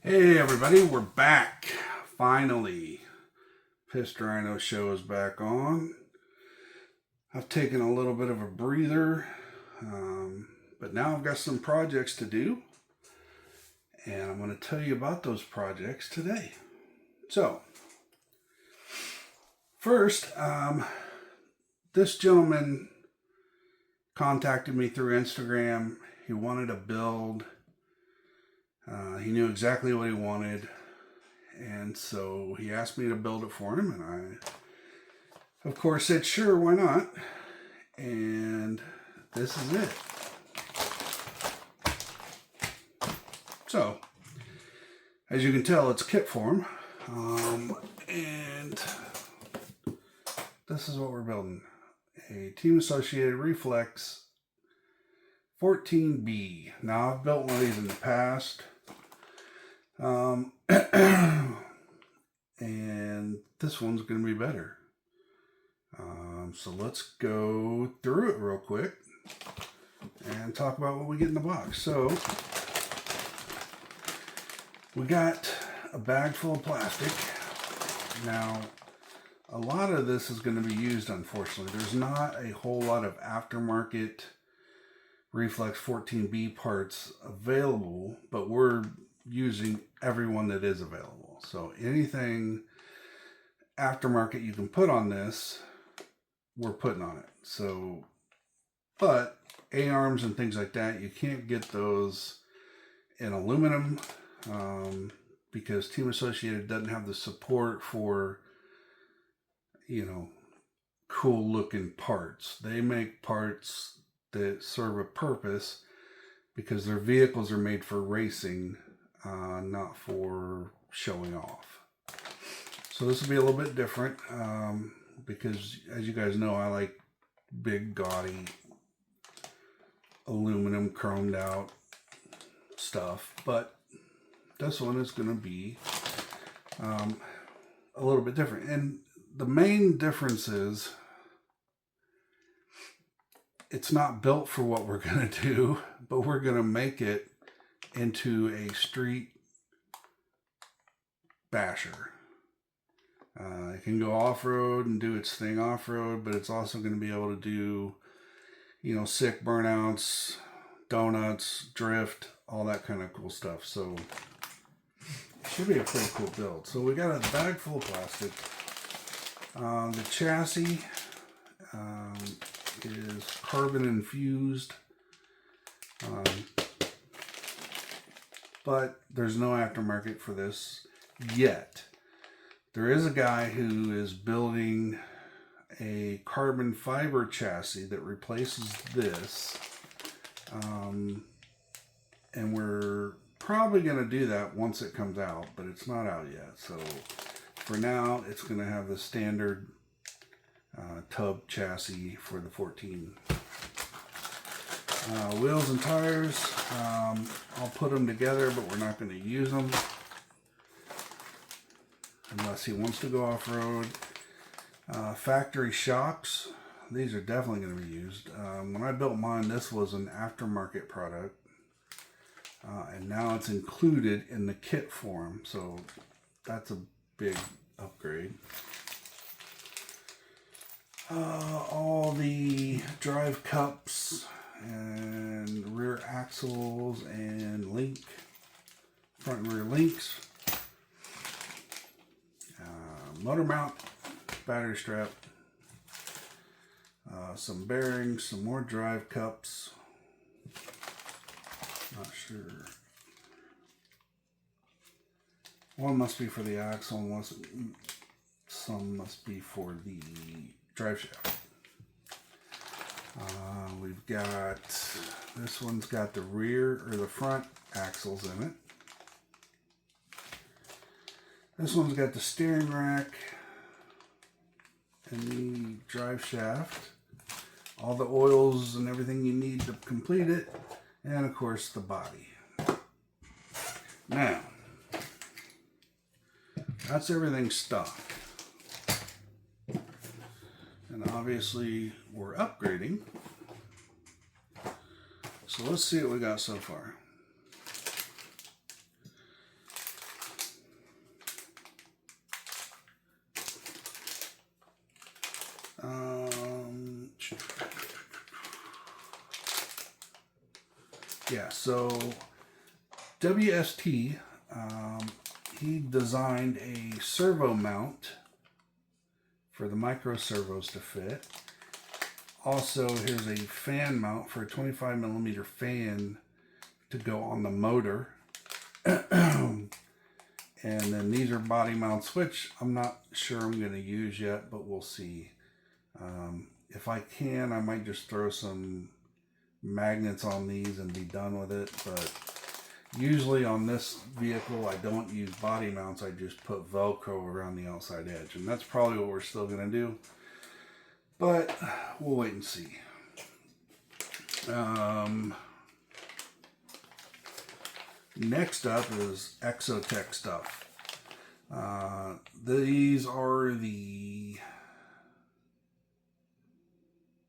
Hey everybody, we're back. Finally, Pissed Rhino show is back on. I've taken a little bit of a breather, but now I've got some projects to do, and I'm going to tell you about those projects today. So, first, this gentleman contacted me through Instagram. He wanted to build. He knew exactly what he wanted, and so he asked me to build it for him, and I, of course, said, sure, why not? And this is it. So, as you can tell, it's kit form, and this is what we're building. A Team Associated Reflex 14B. Now, I've built one of these in the past. And this one's going to be better. So let's go through it real quick and talk about what we get in the box. So we got a bag full of plastic. Now, a lot of this is going to be used, unfortunately. There's not a whole lot of aftermarket Reflex 14B parts available, but we're using every one that is available. So anything aftermarket you can put on this, we're putting on it. So, but A-arms and things like that, you can't get those in aluminum because Team Associated doesn't have the support for, cool looking parts. They make parts that serve a purpose because their vehicles are made for racing, not for showing off. So this will be a little bit different because, as you guys know, I like big, gaudy, aluminum chromed out stuff. But this one is going to be a little bit different. And the main difference is it's not built for what we're going to do, but we're going to make it into a street basher. It can go off-road and do its thing off-road, but it's also going to be able to do, sick burnouts, donuts, drift, all that kind of cool stuff. So it should be a pretty cool build. So we got a bag full of plastic. The chassis is carbon infused, but there's no aftermarket for this yet. There is a guy who is building a carbon fiber chassis that replaces this, and we're probably going to do that once it comes out, but it's not out yet. So for now, it's going to have the standard tub chassis for the 14. Wheels and tires, I'll put them together, but we're not going to use them unless he wants to go off-road. Factory shocks, these are definitely going to be used. When I built mine, this was an aftermarket product, and now it's included in the kit form, so that's a big upgrade. All the drive cups and rear axles and front and rear links, motor mount, battery strap, some bearings, some more drive cups, not sure. One must be for the axle, and some must be for the drive shaft. We've got, this one's got the rear or the front axles in it. This one's got the steering rack and the drive shaft, all the oils and everything you need to complete it, and of course the body. Now, that's everything stock. And obviously we're upgrading. So let's see what we got so far. yeah, so WST, he designed a servo mount for the micro servos to fit. Also, here's a fan mount for a 25mm fan to go on the motor. And then these are body mounts, which I'm not sure I'm going to use yet, but we'll see. If I can, I might just throw some magnets on these and be done with it. But usually on this vehicle, I don't use body mounts. I just put Velcro around the outside edge. And that's probably what we're still going to do. But we'll wait and see. Next up is Exotek stuff. These are the,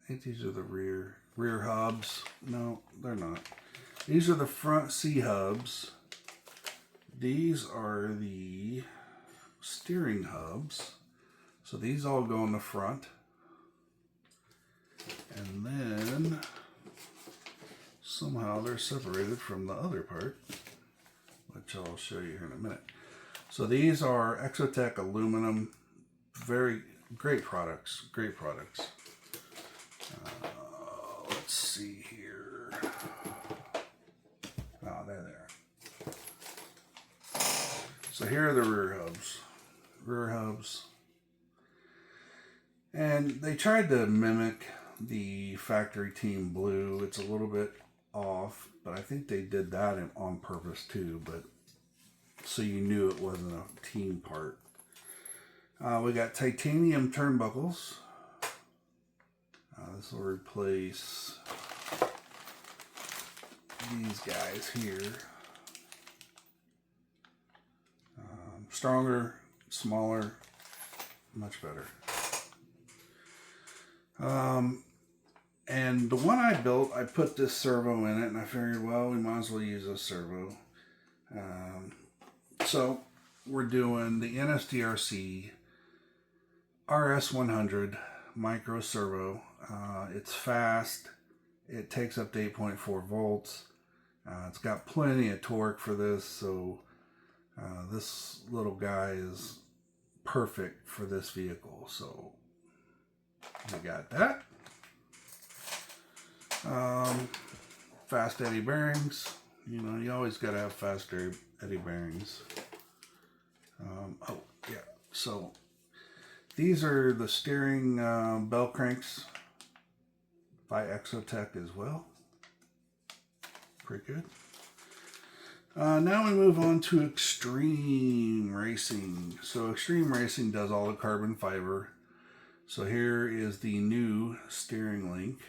I think these are the rear hubs. No, they're not. These are the front C hubs. These are the steering hubs. So these all go in the front. And then somehow they're separated from the other part, which I'll show you here in a minute. So these are Exotek Aluminum. Very great products. Great products. Let's see here. Oh, there they are. So here are the rear hubs. Rear hubs. And they tried to mimic the factory team blue. It's a little bit off, but I think they did that on purpose too, but so you knew it wasn't a team part. We got titanium turnbuckles. This will replace these guys here. Stronger, smaller, much better. And the one I built, I put this servo in it, and I figured, well, we might as well use a servo. So we're doing the NSDRC RS100 micro servo. It's fast. It takes up to 8.4 volts. It's got plenty of torque for this, so this little guy is perfect for this vehicle. So we got that. Fast eddy bearings. You know, you always got to have fast eddy bearings. Oh, yeah. So these are the steering bell cranks by Exotek as well. Pretty good. Now we move on to Xtreme Racing. So Xtreme Racing does all the carbon fiber. So here is the new steering link.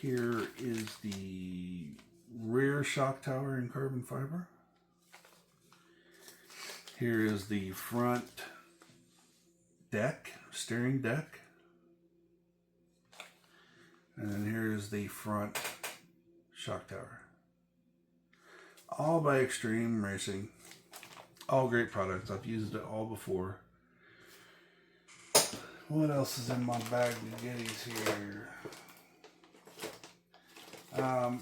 Here is the rear shock tower in carbon fiber. Here is the front deck, steering deck. And then here's the front shock tower. All by Xtreme Racing. All great products. I've used it all before. What else is in my bag of goodies here?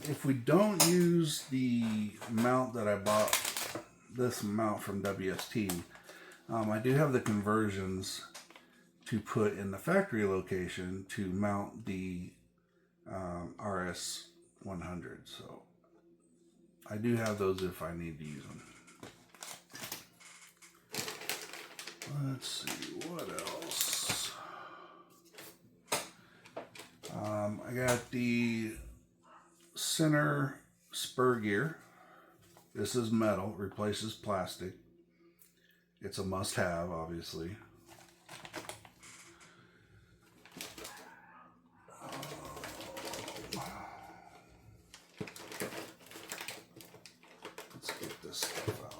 If we don't use the mount that I bought, this mount from WST, I do have the conversions to put in the factory location to mount the RS100. So I do have those if I need to use them. Let's see, what else? I got the center spur gear. This is metal, replaces plastic. It's a must-have, obviously. Let's get this stuff out.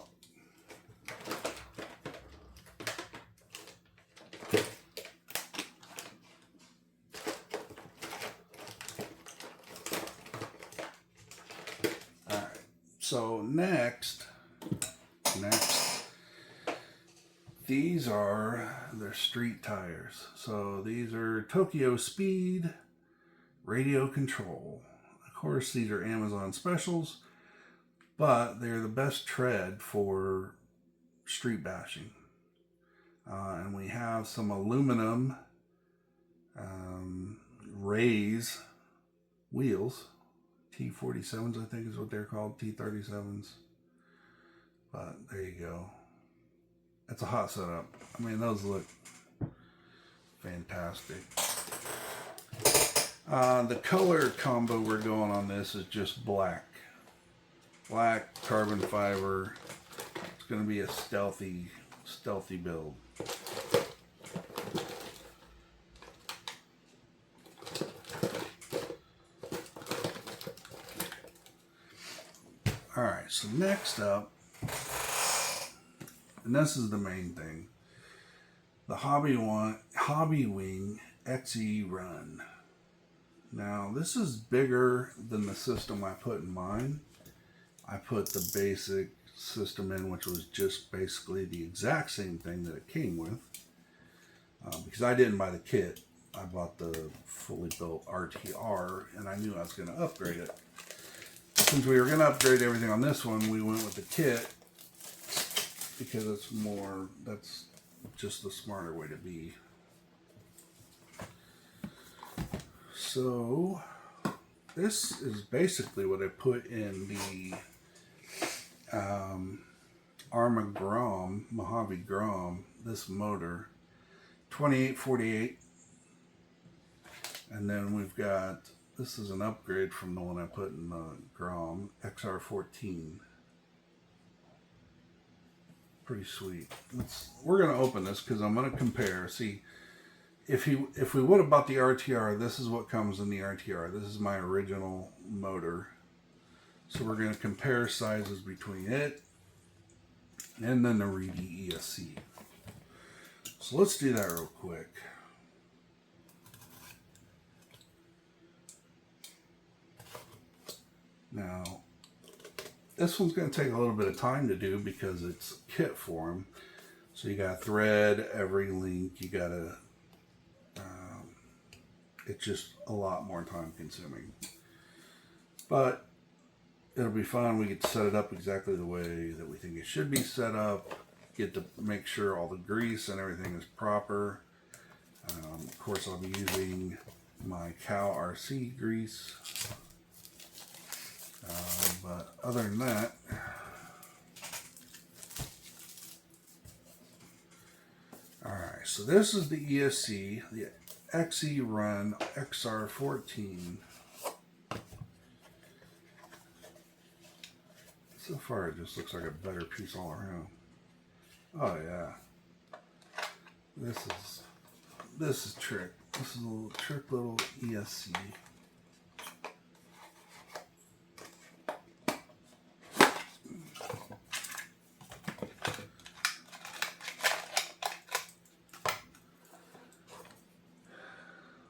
So next, these are their street tires. So these are Tokyo Speed Radio Control. Of course, these are Amazon specials, but they're the best tread for street bashing. And we have some aluminum raise wheels. T47s, I think is what they're called, T37s. But there you go. It's a hot setup. I mean, those look fantastic. The color combo we're going on this is just black. Black carbon fiber. It's going to be a stealthy build. Alright, so next up, and this is the main thing, the Hobbywing ESC Run. Now, this is bigger than the system I put in mine. I put the basic system in, which was just basically the exact same thing that it came with. Because I didn't buy the kit. I bought the fully built RTR, and I knew I was going to upgrade it. Since we were going to upgrade everything on this one, we went with the kit because that's just the smarter way to be. So this is basically what I put in the Mojave Grom, this motor, 2848. And then we've got, this is an upgrade from the one I put in the Grom, XR14. Pretty sweet. We're going to open this because I'm going to compare. See, if we would have bought the RTR, this is what comes in the RTR. This is my original motor. So we're going to compare sizes between it and then the Reedy ESC. So let's do that real quick. Now, this one's going to take a little bit of time to do because it's kit form. So you got thread, every link, you got to, it's just a lot more time consuming. But it'll be fun. We get to set it up exactly the way that we think it should be set up. Get to make sure all the grease and everything is proper. Of course, I'll be using my Cow RC grease. But other than that, alright, so this is the ESC, the ESC Run XR14. So far it just looks like a better piece all around. Oh yeah. This is trick. This is a little trick little ESC.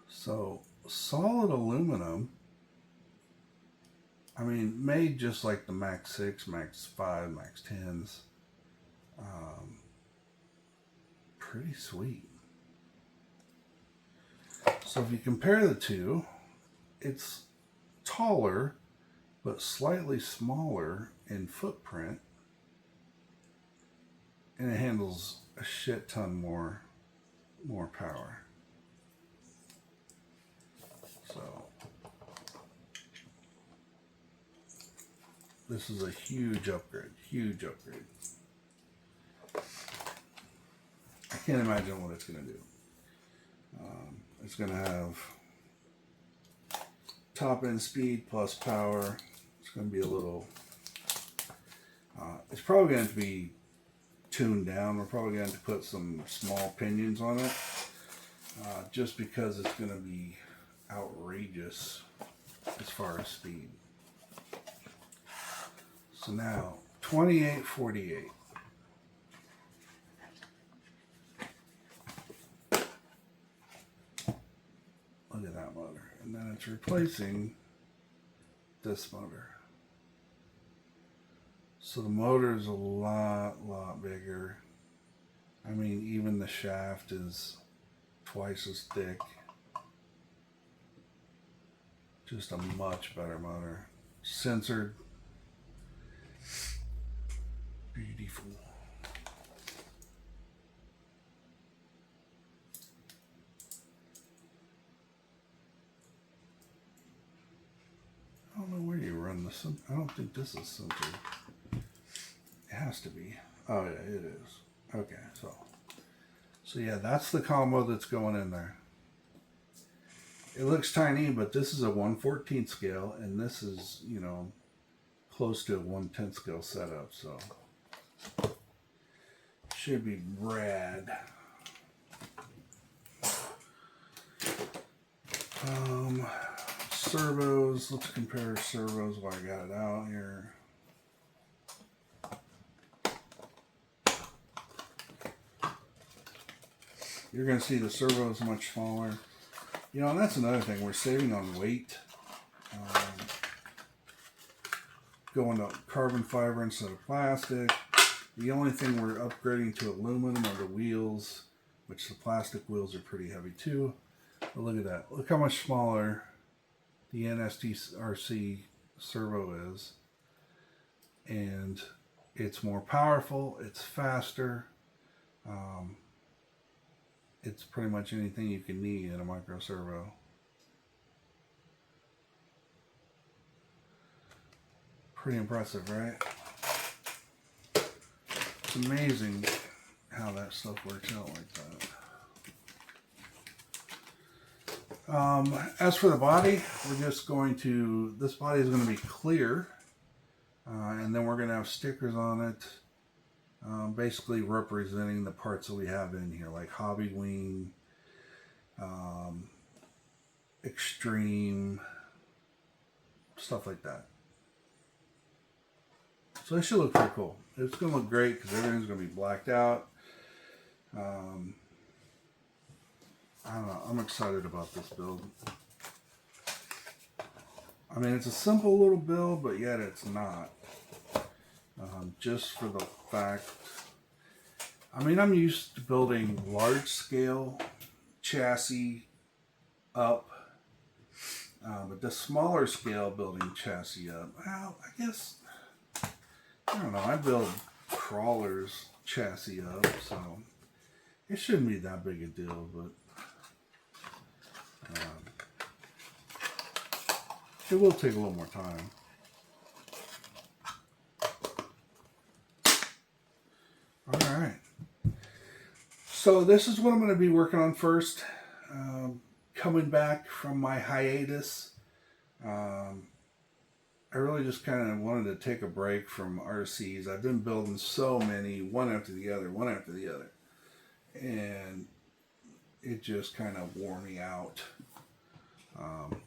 So, solid aluminum, I mean, made just like the Max 6, Max 5, Max 10s. Pretty sweet. So if you compare the two, it's taller, but slightly smaller in footprint. And it handles a shit ton more power. So this is a huge upgrade, huge upgrade. I can't imagine what it's going to do. It's going to have top end speed plus power. It's going to be a little, it's probably going to be tuned down. We're probably going to put some small pinions on it, just because it's going to be outrageous as far as speed. So now 2848. Look at that motor. And then it's replacing this motor. So the motor is a lot bigger. I mean, even the shaft is twice as thick. Just a much better motor. Censored. Beautiful. I don't know where you run this. I don't think this is censored. It has to be. Oh yeah, it is. Okay, so yeah, that's the combo that's going in there. It looks tiny, but this is a 1/14 scale, and this is, you know, close to a 1/10 scale setup, so should be rad. Servos, let's compare servos while I got it out here. You're going to see the servo is much smaller. You know, and that's another thing. We're saving on weight. Going to carbon fiber instead of plastic. The only thing we're upgrading to aluminum are the wheels, which the plastic wheels are pretty heavy too. But look at that. Look how much smaller the NSDRC servo is. And it's more powerful. It's faster. It's pretty much anything you can need in a micro servo. Pretty impressive, right? It's amazing how that stuff works out like that. As for the body, we're just going to, this body is going to be clear, and then we're going to have stickers on it, basically representing the parts that we have in here, like Hobbywing, Xtreme, stuff like that. So it should look pretty cool. It's going to look great because everything's going to be blacked out. I don't know. I'm excited about this build. I mean, it's a simple little build, but yet it's not. Just for the fact, I mean, I'm used to building large scale chassis up, but the smaller scale building chassis up, well, I guess, I don't know, I build crawlers chassis up, so it shouldn't be that big a deal, but it will take a little more time. Alright, so this is what I'm going to be working on first. Coming back from my hiatus, I really just kind of wanted to take a break from RCs. I've been building so many, one after the other, and it just kind of wore me out,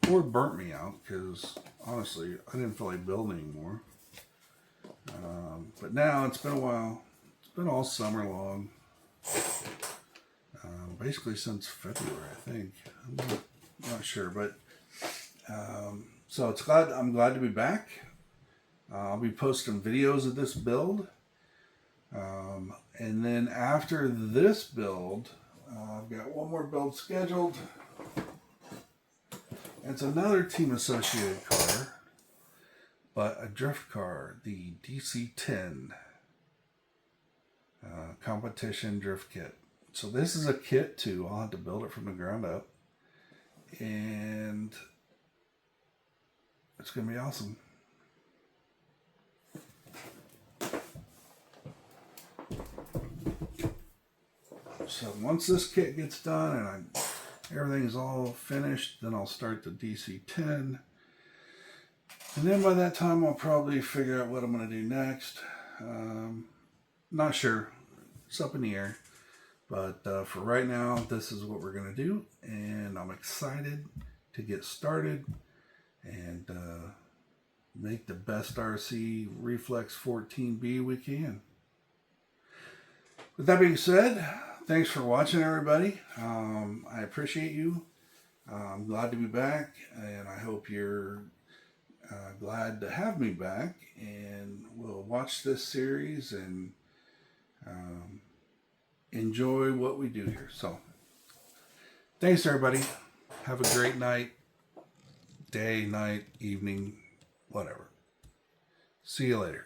or burnt me out, because honestly, I didn't feel like building anymore. But now it's been a while. It's been all summer long, basically since February, I think. I'm not sure, but so I'm glad to be back. I'll be posting videos of this build, and then after this build, I've got one more build scheduled. It's another team associated car, but a drift car, the DC-10 competition drift kit. So this is a kit too. I'll have to build it from the ground up, and it's going to be awesome. So once this kit gets done and everything's all finished, then I'll start the DC-10. And then by that time, I'll probably figure out what I'm going to do next. Not sure. It's up in the air. But for right now, this is what we're going to do. And I'm excited to get started and make the best RC Reflex 14B we can. With that being said, thanks for watching, everybody. I appreciate you. I'm glad to be back, and I hope you're glad to have me back. And we'll watch this series and enjoy what we do here. So, thanks, everybody. Have a great night. day, night, evening, whatever. See you later.